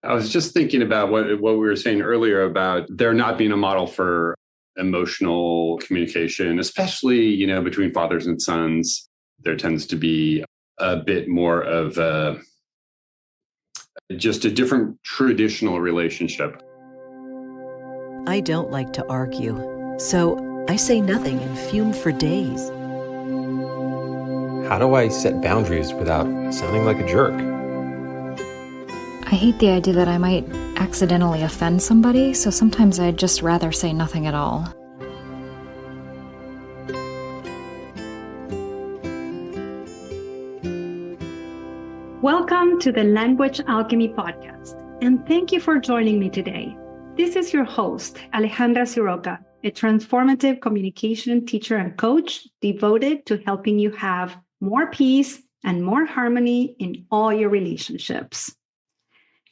I was just thinking about what we were saying earlier about there not being a model for emotional communication, especially, between fathers and sons. There tends to be a bit more of just a different traditional relationship. I don't like to argue, so I say nothing and fume for days. How do I set boundaries without sounding like a jerk? I hate the idea that I might accidentally offend somebody, so sometimes I'd just rather say nothing at all. Welcome to the Language Alchemy Podcast, and thank you for joining me today. This is your host, Alejandra, a transformative communication teacher and coach devoted to helping you have more peace and more harmony in all your relationships.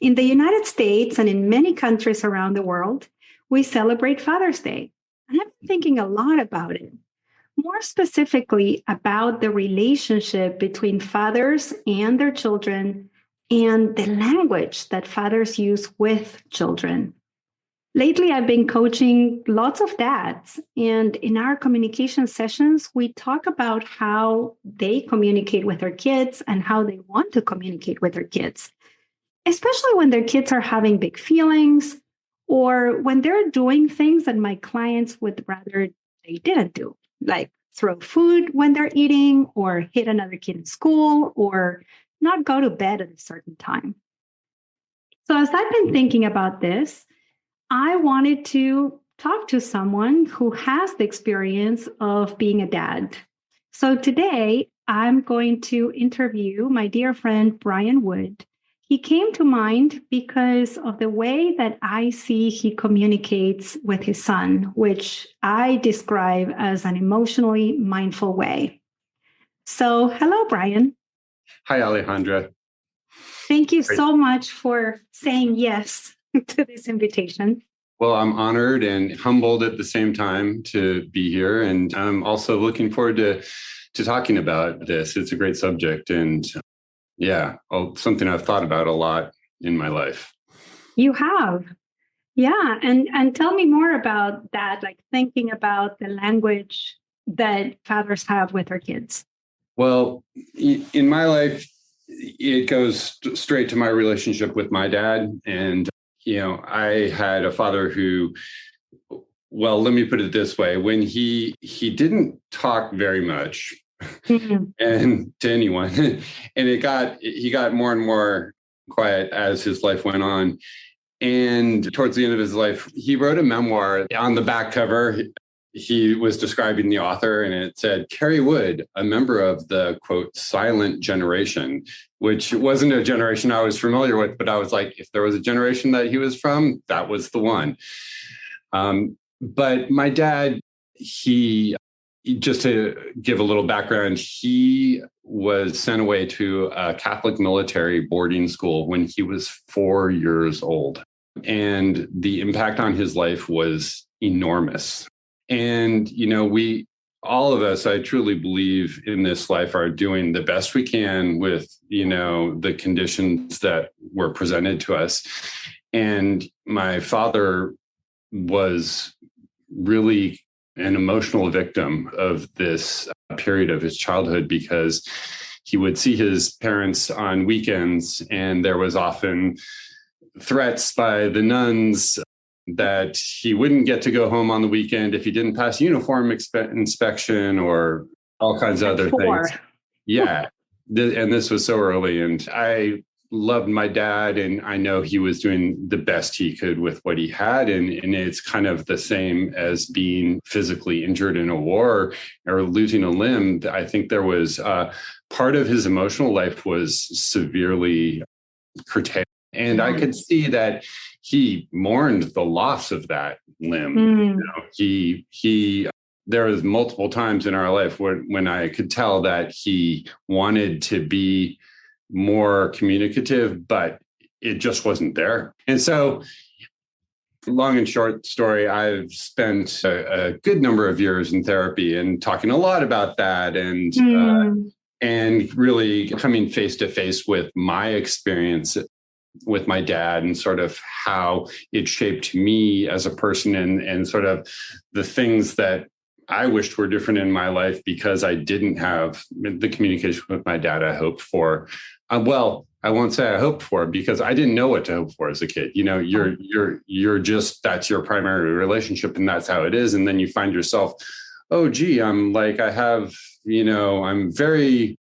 In the United States and in many countries around the world, we celebrate Father's Day. And I've been thinking a lot about it, more specifically about the relationship between fathers and their children and the language that fathers use with children. Lately, I've been coaching lots of dads, and in our communication sessions, we talk about how they communicate with their kids and how they want to communicate with their kids, especially when their kids are having big feelings or when they're doing things that my clients would rather they didn't do, like throw food when they're eating or hit another kid in school or not go to bed at a certain time. So as I've been thinking about this, I wanted to talk to someone who has the experience of being a dad. So today, I'm going to interview my dear friend, Brian Wood. He came to mind because of the way that I see he communicates with his son, which I describe as an emotionally mindful way. So, hello, Brian. Hi, Alejandra. Thank you so much for saying yes to this invitation. Well, I'm honored and humbled at the same time to be here. And I'm also looking forward to talking about this. It's a great subject. And something I've thought about a lot in my life. You have. Yeah. And tell me more about that, like thinking about the language that fathers have with their kids. Well, in my life, it goes straight to my relationship with my dad. And, I had a father who, well, let me put it this way. When he didn't talk very much and to anyone, and he got more and more quiet as his life went on. And towards the end of his life, he wrote a memoir. On the back cover, he was describing the author, and it said, Carrie Wood, a member of the, quote, silent generation, which wasn't a generation I was familiar with, but I was like, if there was a generation that he was from, that was the one. But my dad, he, just to give a little background, he was sent away to a Catholic military boarding school when he was 4 years old. And the impact on his life was enormous. And, all of us, I truly believe in this life, are doing the best we can with, the conditions that were presented to us. And my father was really an emotional victim of this period of his childhood because he would see his parents on weekends, and there was often threats by the nuns that he wouldn't get to go home on the weekend if he didn't pass uniform inspection or all kinds of other things. Yeah. And this was so early. And I loved my dad, and I know he was doing the best he could with what he had. And it's kind of the same as being physically injured in a war or losing a limb. I think there was part of his emotional life was severely curtailed. And I could see that he mourned the loss of that limb. There was multiple times in our life when I could tell that he wanted to be more communicative, but it just wasn't there. And so, long and short story, I've spent a good number of years in therapy and talking a lot about that, and really coming face to face with my experience with my dad and sort of how it shaped me as a person and sort of the things that I wished were different in my life because I didn't have the communication with my dad I hoped for. Well, I won't say I hoped for because I didn't know what to hope for as a kid. You're just, that's your primary relationship and that's how it is. And then you find yourself, oh, gee, I'm very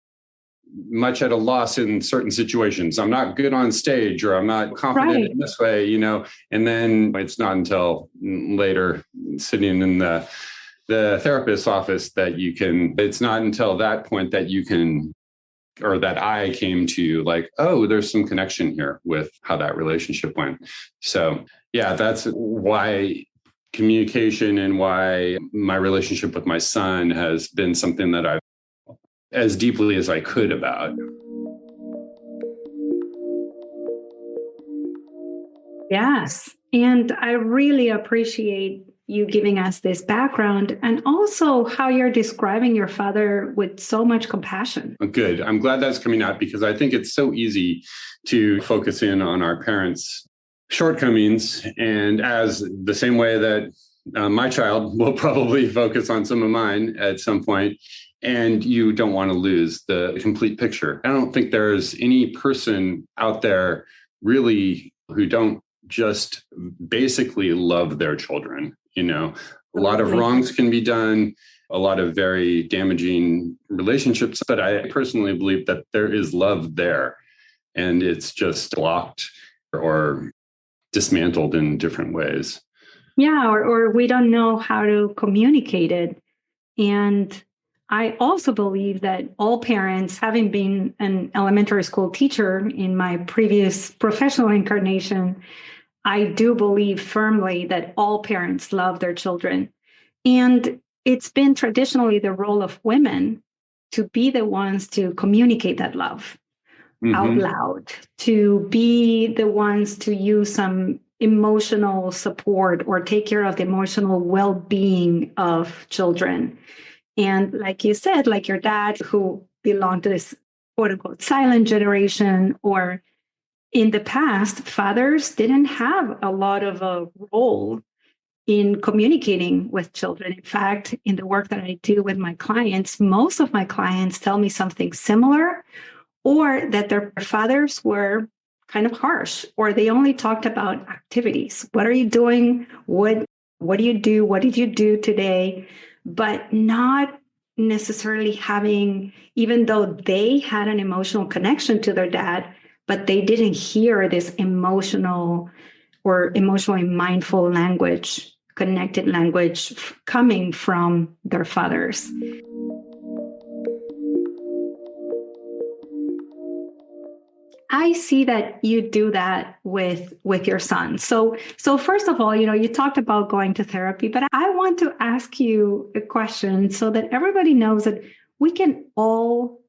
much at a loss in certain situations. I'm not good on stage or I'm not confident in this way, and then it's not until later sitting in the therapist's office it's not until that point that you can, or that I came to like, oh, there's some connection here with how that relationship went. So yeah, that's why communication and why my relationship with my son has been something that I've as deeply as I could about. Yes. And I really appreciate you giving us this background and also how you're describing your father with so much compassion. Good. I'm glad that's coming out because I think it's so easy to focus in on our parents' shortcomings. And as the same way that my child will probably focus on some of mine at some point, and you don't want to lose the complete picture. I don't think there's any person out there really who don't just basically love their children. A lot of wrongs can be done, a lot of very damaging relationships, but I personally believe that there is love there and it's just blocked or dismantled in different ways. Yeah, or we don't know how to communicate it. And I also believe that all parents, having been an elementary school teacher in my previous professional incarnation, I do believe firmly that all parents love their children. And it's been traditionally the role of women to be the ones to communicate that love out loud, to be the ones to use some emotional support or take care of the emotional well-being of children. And like you said, like your dad, who belonged to this quote unquote silent generation, or in the past, fathers didn't have a lot of a role in communicating with children. In fact, in the work that I do with my clients, most of my clients tell me something similar, or that their fathers were kind of harsh, or they only talked about activities. What are you doing? What do you do? What did you do today? But not necessarily having, even though they had an emotional connection to their dad, but they didn't hear this emotional or emotionally mindful language, connected language coming from their fathers. I see that you do that with your son. So first of all, you talked about going to therapy, but I want to ask you a question so that everybody knows that we can all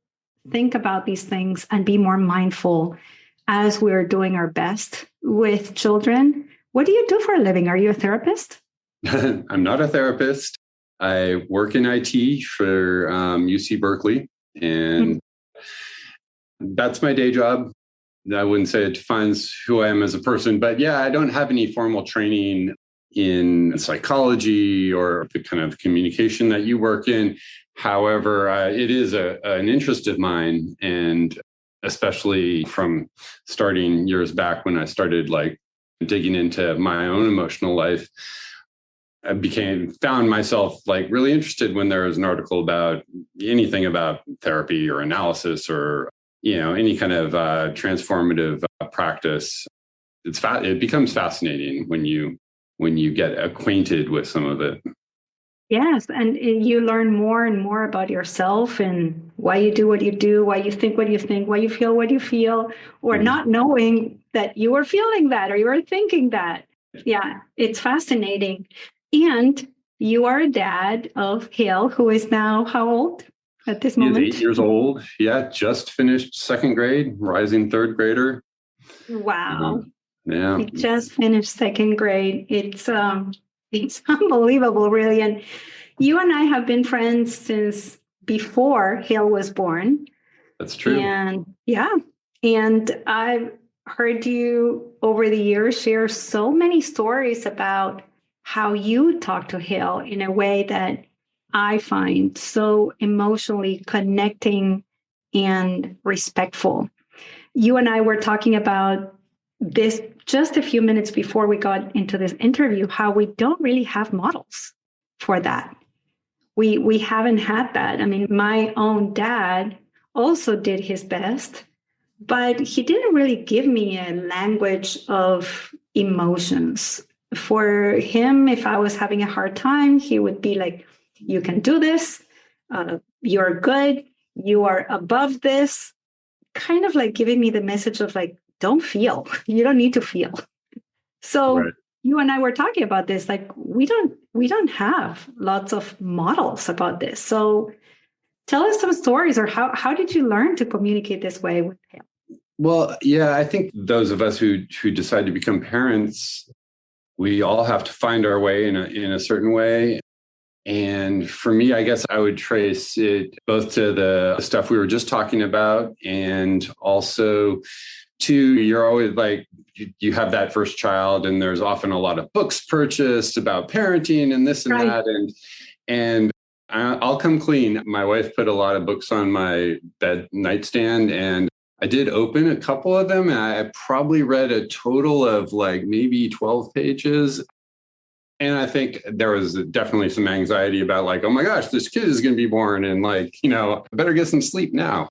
think about these things and be more mindful as we're doing our best with children. What do you do for a living? Are you a therapist? I'm not a therapist. I work in IT for UC Berkeley, and that's my day job. I wouldn't say it defines who I am as a person, but yeah, I don't have any formal training in psychology or the kind of communication that you work in. However, it is an interest of mine, and especially from starting years back when I started digging into my own emotional life, I found myself really interested when there was an article about anything about therapy or analysis or any kind of transformative practice. It becomes fascinating when you get acquainted with some of it. Yes, and you learn more and more about yourself and why you do what you do, why you think what you think, why you feel what you feel, or not knowing that you were feeling that or you were thinking that. Yeah, it's fascinating. And you are a dad of Hale, who is now how old at this moment? He's 8 years old. Yeah, just finished second grade, rising third grader. Wow. Yeah. He just finished second grade. It's unbelievable, really. And you and I have been friends since before Hale was born. That's true. And yeah, and I heard you over the years share so many stories about how you talk to Hill in a way that I find so emotionally connecting and respectful. You and I were talking about this just a few minutes before we got into this interview, how we don't really have models for that. We haven't had that. I mean, my own dad also did his best, but he didn't really give me a language of emotions. For him, if I was having a hard time, he would be like, you can do this. You're good. You are above this. Kind of like giving me the message of like, don't feel. You don't need to feel. So right. You and I were talking about this, like we don't have lots of models about this. So tell us some stories, or how did you learn to communicate this way with him? Well, yeah, I think those of us who decide to become parents, we all have to find our way in a certain way. And for me, I guess I would trace it both to the stuff we were just talking about, and also to, you're always like, you have that first child, and there's often a lot of books purchased about parenting and this and right. that. And I'll come clean. My wife put a lot of books on my bed nightstand, and I did open a couple of them, and I probably read a total of like maybe 12 pages. And I think there was definitely some anxiety about like, oh my gosh, this kid is going to be born, and like, I better get some sleep now.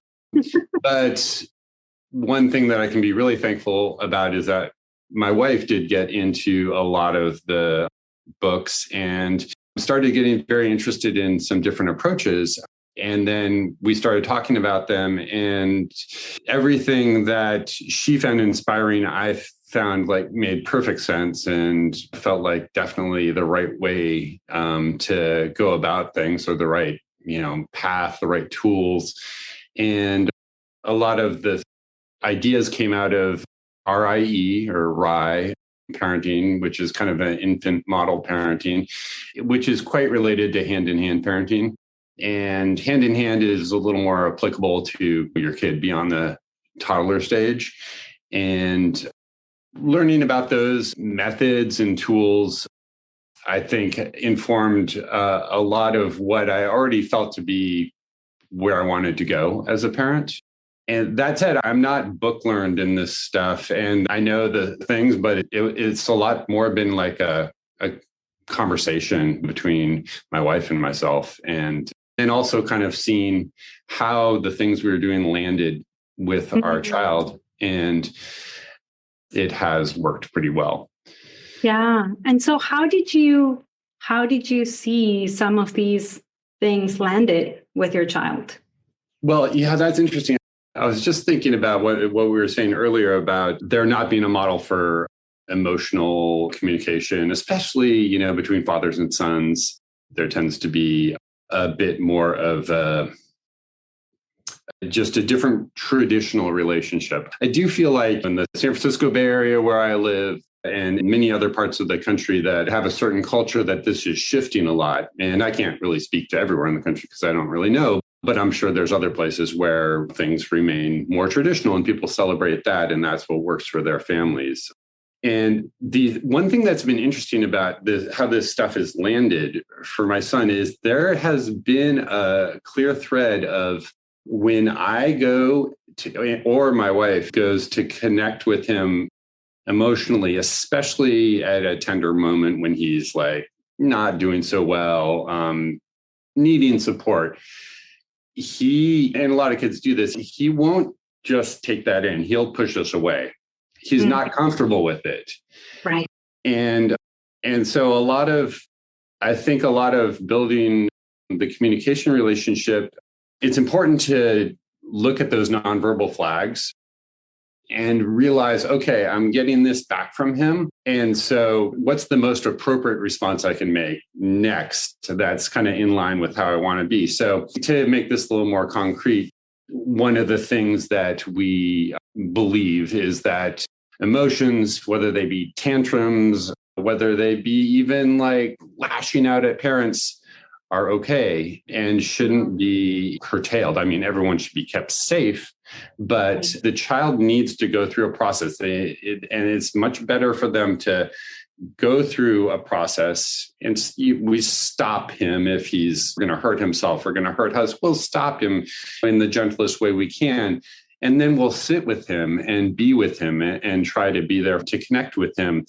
But one thing that I can be really thankful about is that my wife did get into a lot of the books and started getting very interested in some different approaches. And then we started talking about them, and everything that she found inspiring, I found like made perfect sense and felt like definitely the right way to go about things, or the right, path, the right tools. And a lot of the ideas came out of RIE or RIE parenting, which is kind of an infant model parenting, which is quite related to hand-in-hand parenting. And hand-in-hand is a little more applicable to your kid beyond the toddler stage. And learning about those methods and tools, I think, informed a lot of what I already felt to be where I wanted to go as a parent. And that said, I'm not book learned in this stuff, and I know the things, but it's a lot more been like a conversation between my wife and myself, and also kind of seeing how the things we were doing landed with our child, and it has worked pretty well. Yeah. And so how did you see some of these things landed with your child? Well, yeah, that's interesting. I was just thinking about what we were saying earlier about there not being a model for emotional communication, especially, between fathers and sons. There tends to be a bit more of just a different traditional relationship. I do feel like in the San Francisco Bay Area where I live, and in many other parts of the country that have a certain culture, that this is shifting a lot. And I can't really speak to everywhere in the country because I don't really know. But I'm sure there's other places where things remain more traditional and people celebrate that, and that's what works for their families. And the one thing that's been interesting about this, how this stuff has landed for my son, is there has been a clear thread of when I go to, or my wife goes to connect with him emotionally, especially at a tender moment when he's like not doing so well, needing support. And a lot of kids do this, he won't just take that in. He'll push us away. He's not comfortable with it. Right. And so I think a lot of building the communication relationship, it's important to look at those nonverbal flags and realize, okay, I'm getting this back from him. And so what's the most appropriate response I can make next? So that's kind of in line with how I want to be. So to make this a little more concrete, one of the things that we believe is that emotions, whether they be tantrums, whether they be even like lashing out at parents, are okay and shouldn't be curtailed. I mean, everyone should be kept safe, but the child needs to go through a process. And it's much better for them to go through a process, and we stop him if he's going to hurt himself or going to hurt us. We'll stop him in the gentlest way we can. And then we'll sit with him and be with him and try to be there to connect with him.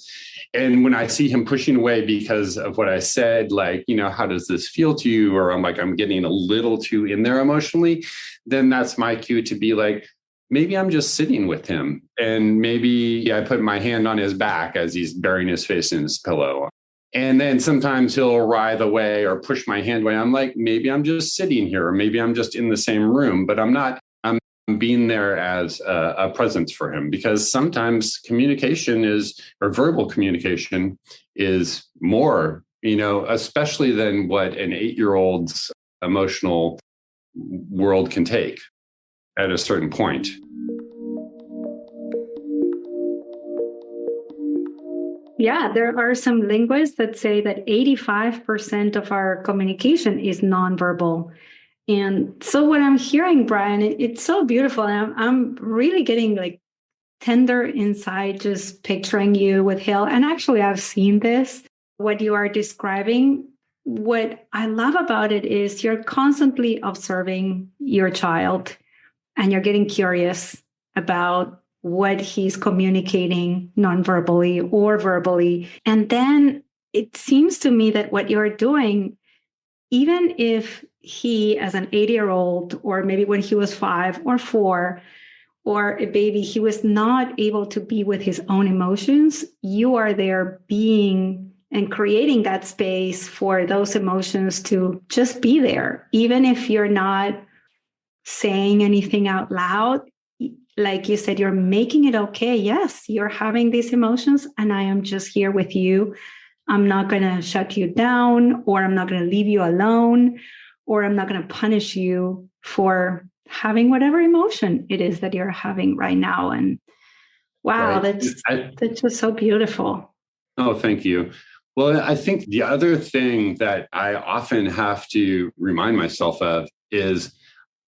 And when I see him pushing away because of what I said, like, how does this feel to you? Or I'm getting a little too in there emotionally, then that's my cue to be like, maybe I'm just sitting with him, and maybe I put my hand on his back as he's burying his face in his pillow. And then sometimes he'll writhe away or push my hand away. I'm like, maybe I'm just sitting here, or maybe I'm just in the same room, but I'm not. I'm being there as a presence for him, because sometimes verbal communication is more, especially than what an 8-year-old's emotional world can take at a certain point. Yeah, there are some linguists that say that 85% of our communication is nonverbal. And so what I'm hearing, Brian, it's so beautiful. And I'm really getting like tender inside just picturing you with Hill. And actually, I've seen this, what you are describing. What I love about it is you're constantly observing your child, and you're getting curious about what he's communicating nonverbally or verbally. And then it seems to me that what you're doing, even if he, as an 80-year-old, or maybe when he was 5 or 4, or a baby, he was not able to be with his own emotions, you are there being and creating that space for those emotions to just be there, even if you're not saying anything out loud. Like you said, you're making it okay. Yes, you're having these emotions, and I am just here with you. I'm not going to shut you down, or I'm not going to leave you alone, or I'm not going to punish you for having whatever emotion it is that you're having right now. And wow, right. That's just so beautiful. Oh, thank you. Well, I think the other thing that I often have to remind myself of is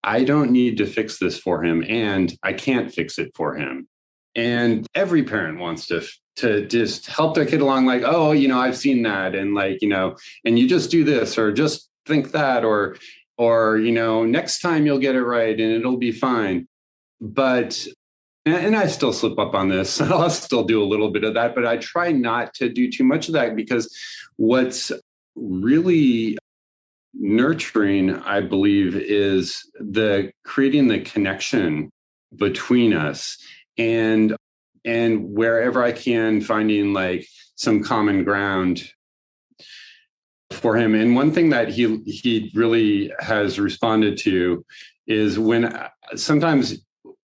I don't need to fix this for him, and I can't fix it for him. And every parent wants to just help their kid along, like, oh, I've seen that, and and you just do this, or just think that, or next time you'll get it right and it'll be fine. But, and I still slip up on this. I'll still do a little bit of that, but I try not to do too much of that, because what's really nurturing, I believe, is creating the connection between us, and wherever I can, finding like some common ground for him. And one thing that he really has responded to is when sometimes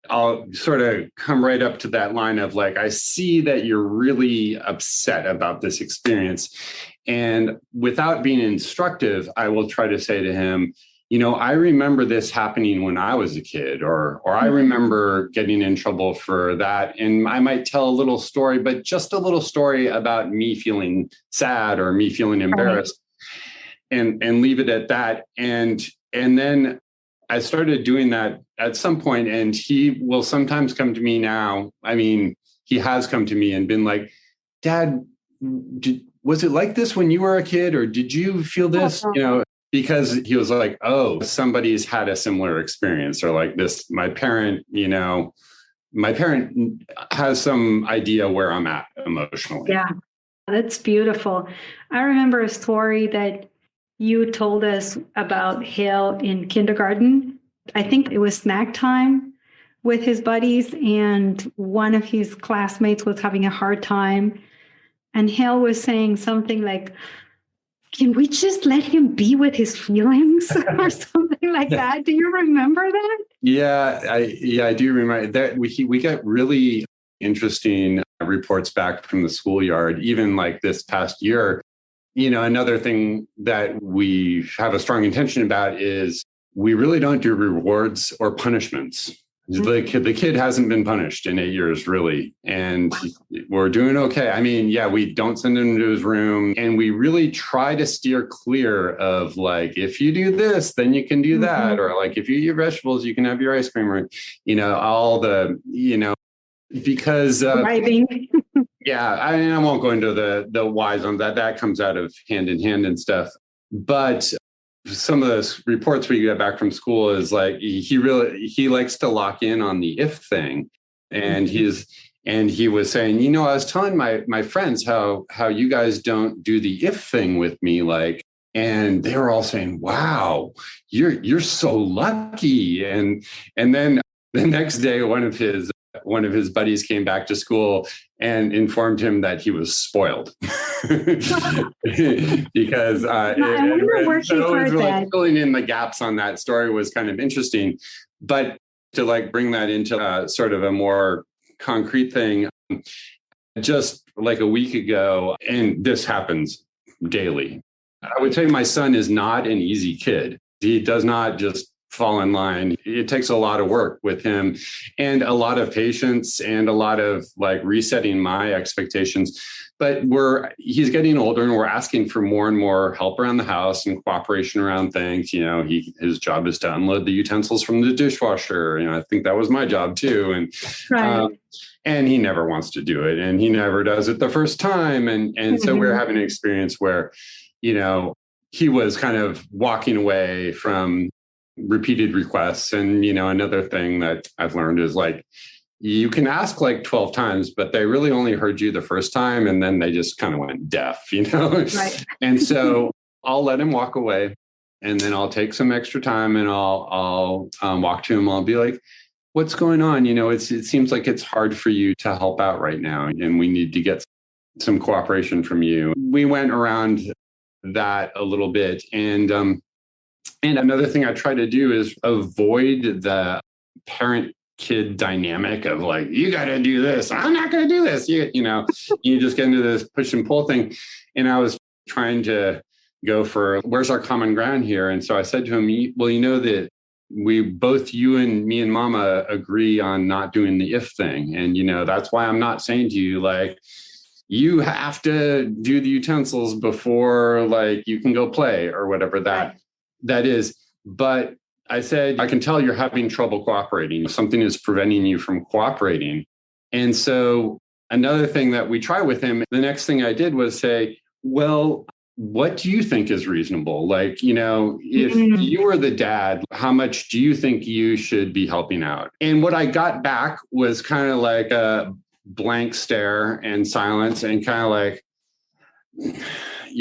I'll sort of come right up to that line of like, I see that you're really upset about this experience. And without being instructive, I will try to say to him, I remember this happening when I was a kid, or I remember getting in trouble for that. And I might tell a little story, but just a little story about me feeling sad or me feeling embarrassed, and leave it at that. And then I started doing that at some point, and he will sometimes come to me now. I mean, he has come to me and been like, Dad, was it like this when you were a kid, or did you feel this? Because he was like, oh, somebody's had a similar experience, or like this, my parent has some idea where I'm at emotionally. Yeah, that's beautiful. I remember a story that you told us about Hale in kindergarten. I think it was snack time with his buddies, and one of his classmates was having a hard time. And Hale was saying something like, can we just let him be with his feelings or something like that? Do you remember that? Yeah, I do remember that. We got really interesting reports back from the schoolyard, even like this past year. Another thing that we have a strong intention about is we really don't do rewards or punishments. The kid hasn't been punished in 8 years, really. And we're doing okay. I mean, yeah, we don't send him to his room. And we really try to steer clear of like, if you do this, then you can do that. Or like, if you eat your vegetables, you can have your ice cream. Or, all the, because yeah, I won't go into the whys on that. That comes out of hand in hand and stuff. But some of those reports we get back from school is like he likes to lock in on the if thing, and he was saying, I was telling my friends how you guys don't do the if thing with me, like, and they were all saying, wow, you're so lucky. And then the next day, one of his buddies came back to school and informed him that he was spoiled because filling in the gaps on that story was kind of interesting. But to like bring that into sort of a more concrete thing, just like a week ago, and this happens daily. I would say my son is not an easy kid. He does not just fall in line. It takes a lot of work with him and a lot of patience and a lot of like resetting my expectations. But he's getting older and we're asking for more and more help around the house and cooperation around things. His job is to unload the utensils from the dishwasher. I think that was my job too. And right. And he never wants to do it, and he never does it the first time. And so we're having an experience where, he was kind of walking away from repeated requests. And, another thing that I've learned is like, you can ask like 12 times, but they really only heard you the first time. And then they just kind of went deaf, Right. And so I'll let him walk away, and then I'll take some extra time and I'll walk to him. I'll be like, what's going on? It seems like it's hard for you to help out right now, and we need to get some cooperation from you. We went around that a little bit. And another thing I try to do is avoid the parent-kid dynamic of like, you got to do this. I'm not going to do this. You just get into this push and pull thing. And I was trying to go for, where's our common ground here? And so I said to him, well, that you and me and mama agree on not doing the if thing. And, that's why I'm not saying to you, like, you have to do the utensils before like you can go play or whatever that is. But I said, I can tell you're having trouble cooperating. Something is preventing you from cooperating. And so another thing that we try with him, the next thing I did was say, well, what do you think is reasonable? Like, if you were the dad, how much do you think you should be helping out? And what I got back was kind of like a blank stare and silence and kind of like,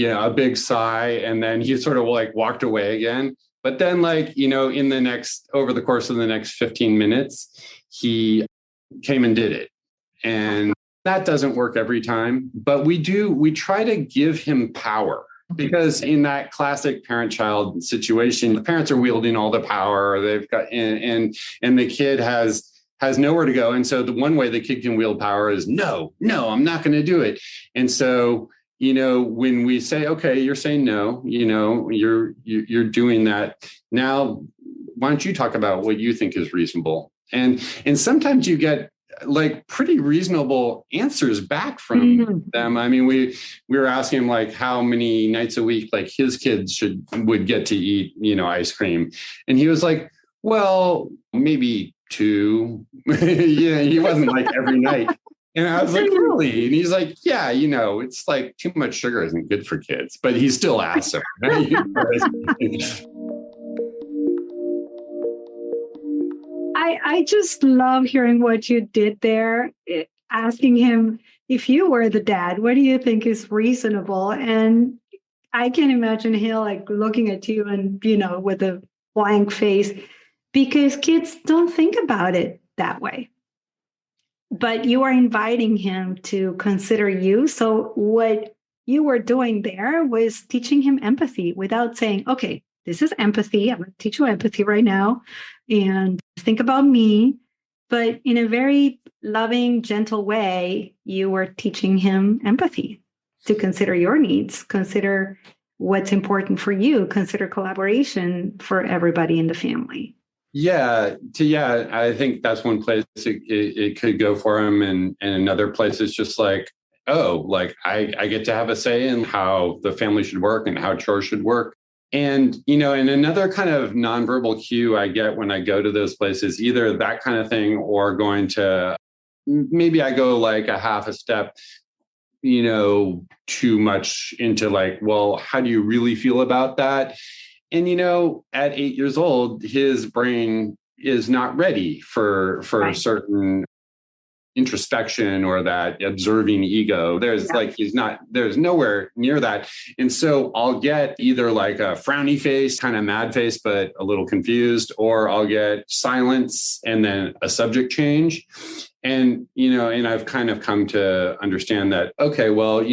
a big sigh. And then he sort of like walked away again. But then like, over the course of the next 15 minutes, he came and did it. And that doesn't work every time, but we try to give him power, because in that classic parent-child situation, the parents are wielding all the power they've got, and the kid has nowhere to go. And so the one way the kid can wield power is no, I'm not going to do it. And so, when we say, okay, you're saying no, you're doing that. Now, why don't you talk about what you think is reasonable? And sometimes you get like pretty reasonable answers back from them. I mean, we were asking him like how many nights a week like his kids would get to eat, ice cream. And he was like, well, maybe 2. He wasn't like every night. And I was like, really? And he's like, yeah, it's like too much sugar isn't good for kids, but he still asks them. I just love hearing what you did there, asking him, if you were the dad, what do you think is reasonable? And I can imagine him like looking at you and, with a blank face, because kids don't think about it that way. But you are inviting him to consider you. So what you were doing there was teaching him empathy without saying, okay, this is empathy. I'm going to teach you empathy right now. And think about me. But in a very loving, gentle way, you were teaching him empathy, to consider your needs, consider what's important for you, consider collaboration for everybody in the family. I think that's one place it could go for him. And another place is just like, oh, like I get to have a say in how the family should work and how chores should work. And, and another kind of nonverbal cue I get when I go to those places, either that kind of thing or going to, maybe I go like a half a step, too much into like, well, how do you really feel about that? And, at 8 years old, his brain is not ready for right. certain introspection or that observing ego. There's nowhere near that. And so I'll get either like a frowny face, kind of mad face, but a little confused, or I'll get silence and then a subject change. And, and I've kind of come to understand that, okay, well,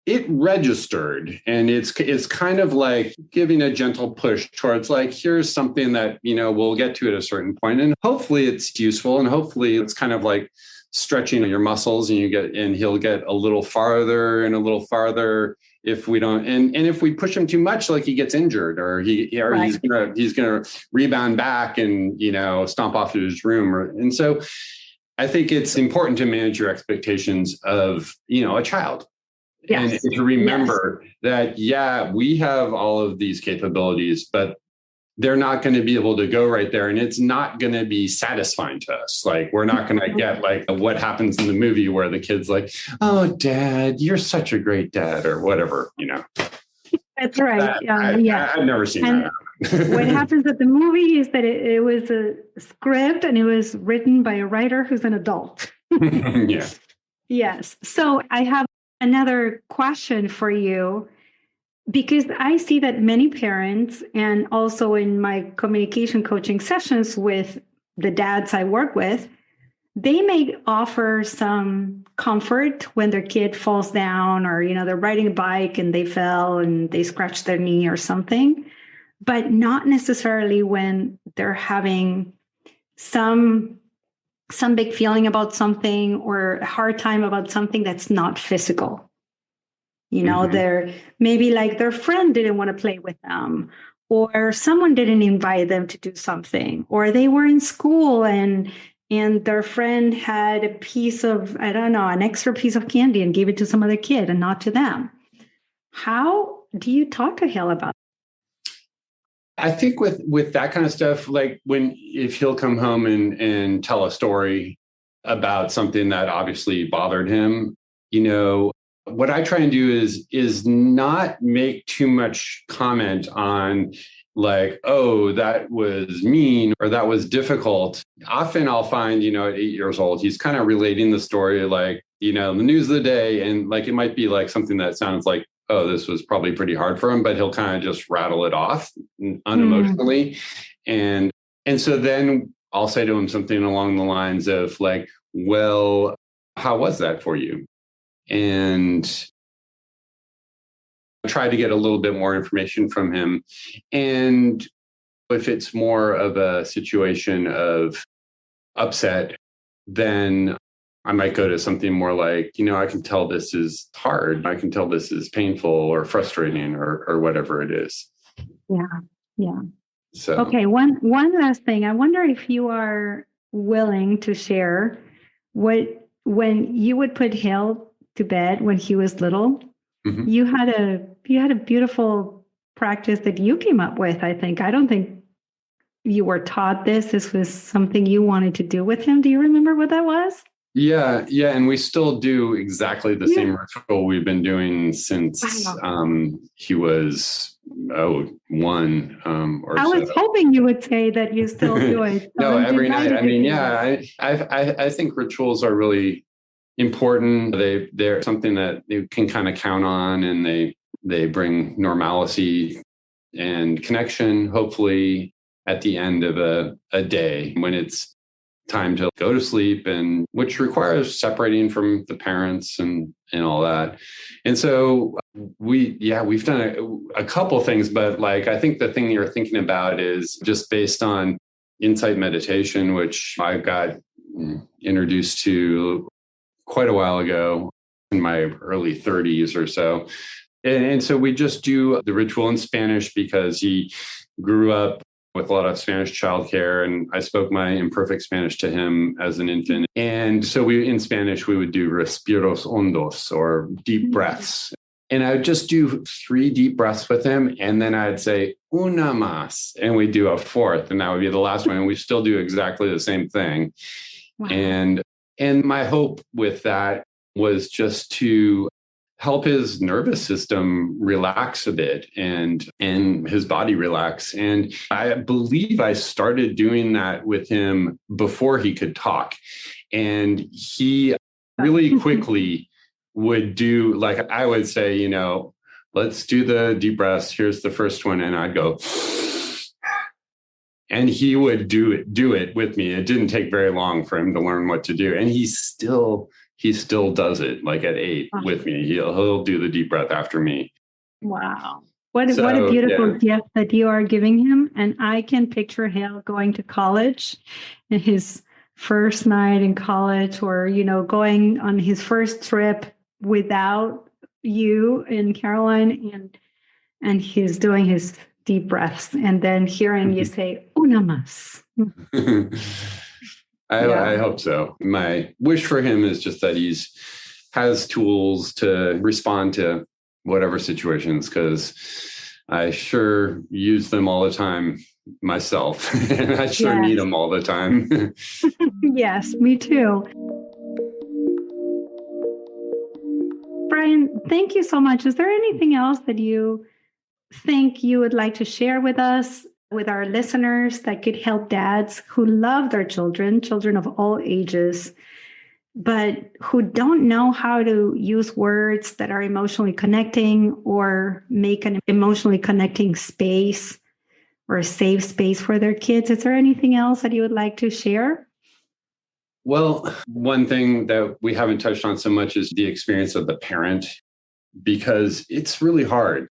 it registered, and it's kind of like giving a gentle push towards like, here's something that, we'll get to at a certain point, and hopefully it's useful, and hopefully it's kind of like stretching your muscles, and he'll get a little farther and a little farther if we don't, and if we push him too much, like he gets injured, or right. he's gonna rebound back and stomp off to his room, and so I think it's important to manage your expectations of a child. Yes. And to remember that, we have all of these capabilities, but they're not going to be able to go right there. And it's not going to be satisfying to us. Like, we're not going to get like what happens in the movie where the kid's like, oh, Dad, you're such a great dad, or whatever, That's right. I've never seen that. What happens at the movie is that it was a script, and it was written by a writer who's an adult. Yeah. Yes. So I have another question for you, because I see that many parents, and also in my communication coaching sessions with the dads I work with, they may offer some comfort when their kid falls down, or, they're riding a bike and they fell and they scratched their knee or something, but not necessarily when they're having some big feeling about something, or a hard time about something that's not physical. They're maybe like their friend didn't want to play with them, or someone didn't invite them to do something, or they were in school and their friend had a piece of, an extra piece of candy and gave it to some other kid and not to them. How do you talk to Hill about it? I think with that kind of stuff, like if he'll come home and tell a story about something that obviously bothered him, what I try and do is not make too much comment on like, oh, that was mean or that was difficult. Often I'll find, at 8 years old, he's kind of relating the story like, the news of the day. And like, it might be like something that sounds like, oh, this was probably pretty hard for him, but he'll kind of just rattle it off unemotionally. And so then I'll say to him something along the lines of like, well, how was that for you? And try to get a little bit more information from him. And if it's more of a situation of upset, then I might go to something more like, I can tell this is hard. I can tell this is painful or frustrating or whatever it is. Yeah. So, okay. One last thing. I wonder if you are willing to share when you would put Hill to bed when he was little, you had a beautiful practice that you came up with, I think. I don't think you were taught this. This was something you wanted to do with him. Do you remember what that was? Yeah. And we still do exactly the same ritual we've been doing since he was 1 or so. I was hoping you would say that you still do it. No, every night. I mean, I think rituals are really important. They're something that you can kind of count on, and they bring normalcy and connection, hopefully, at the end of a day when it's time to go to sleep, and which requires separating from the parents and all that. And so we've done a couple things, but like, I think the thing you're thinking about is just based on insight meditation, which I got introduced to quite a while ago in my early 30s or so. And so we just do the ritual in Spanish because he grew up with a lot of Spanish childcare, and I spoke my imperfect Spanish to him as an infant. And so in Spanish, we would do respiros hondos, or deep breaths. And I would just do 3 deep breaths with him. And then I'd say, una más. And we'd do a 4th, and that would be the last one. And we still do exactly the same thing. Wow. And my hope with that was just to help his nervous system relax a bit and his body relax. And I believe I started doing that with him before he could talk. And he really quickly would do, like I would say, let's do the deep breaths. Here's the first one. And I'd go, and he would do it with me. It didn't take very long for him to learn what to do. And he still does it, like at 8 with me. He'll do the deep breath after me. Wow. What a beautiful gift that you are giving him. And I can picture him going to college and his first night in college, or, going on his first trip without you and Caroline, and he's doing his deep breaths, and then hearing you say, una más. I hope so. My wish for him is just that he has tools to respond to whatever situations, because I sure use them all the time myself, and I sure need them all the time. Yes, me too. Brian, thank you so much. Is there anything else that you think you would like to share with us, with our listeners, that could help dads who love their children of all ages, but who don't know how to use words that are emotionally connecting, or make an emotionally connecting space or a safe space for their kids? Is there anything else that you would like to share? Well, one thing that we haven't touched on so much is the experience of the parent, because it's really hard.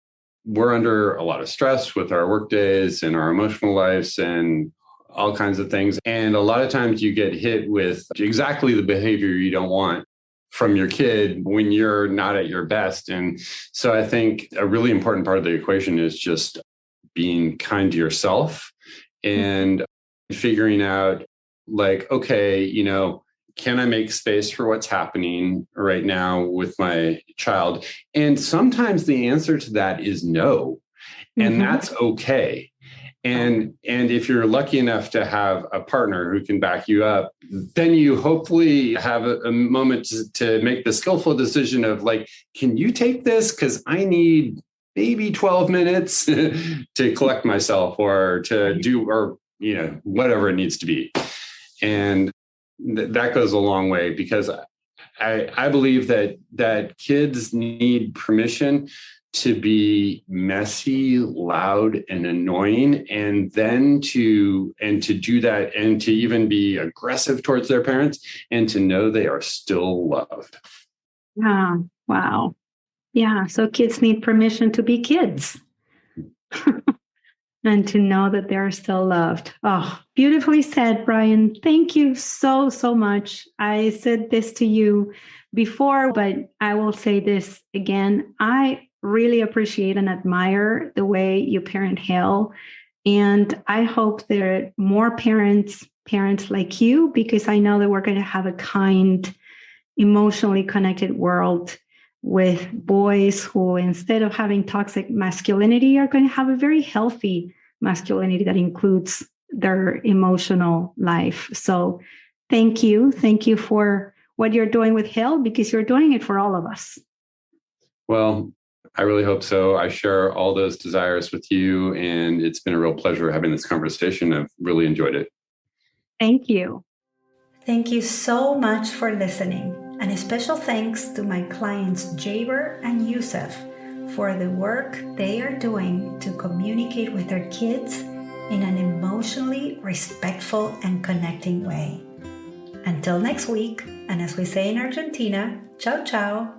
We're under a lot of stress with our work days and our emotional lives and all kinds of things. And a lot of times you get hit with exactly the behavior you don't want from your kid when you're not at your best. And so I think a really important part of the equation is just being kind to yourself and figuring out, like, okay, can I make space for what's happening right now with my child? And sometimes the answer to that is no. And that's okay. And if you're lucky enough to have a partner who can back you up, then you hopefully have a moment to make the skillful decision of, like, can you take this? Because I need maybe 12 minutes to collect myself, or to do, or, whatever it needs to be. And that goes a long way, because I believe that kids need permission to be messy, loud, and annoying, and then to do that, and to even be aggressive towards their parents, and to know they are still loved. Oh, wow. Yeah. So kids need permission to be kids. And to know that they're still loved. Oh, beautifully said, Brian. Thank you so, so much. I said this to you before, but I will say this again. I really appreciate and admire the way you parent Hale. And I hope there are more parents like you, because I know that we're going to have a kind, emotionally connected world with boys who, instead of having toxic masculinity, are going to have a very healthy masculinity that includes their emotional life. So thank you. Thank you for what you're doing with Hale, because you're doing it for all of us. Well, I really hope so. I share all those desires with you, and it's been a real pleasure having this conversation. I've really enjoyed it. Thank you. Thank you so much for listening. And a special thanks to my clients Jaber and Yusuf for the work they are doing to communicate with their kids in an emotionally respectful and connecting way. Until next week, and as we say in Argentina, ciao ciao.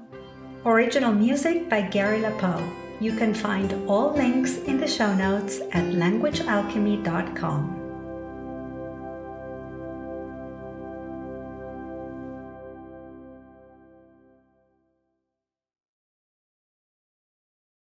Original music by Gary LaPoe. You can find all links in the show notes at languagealchemy.com.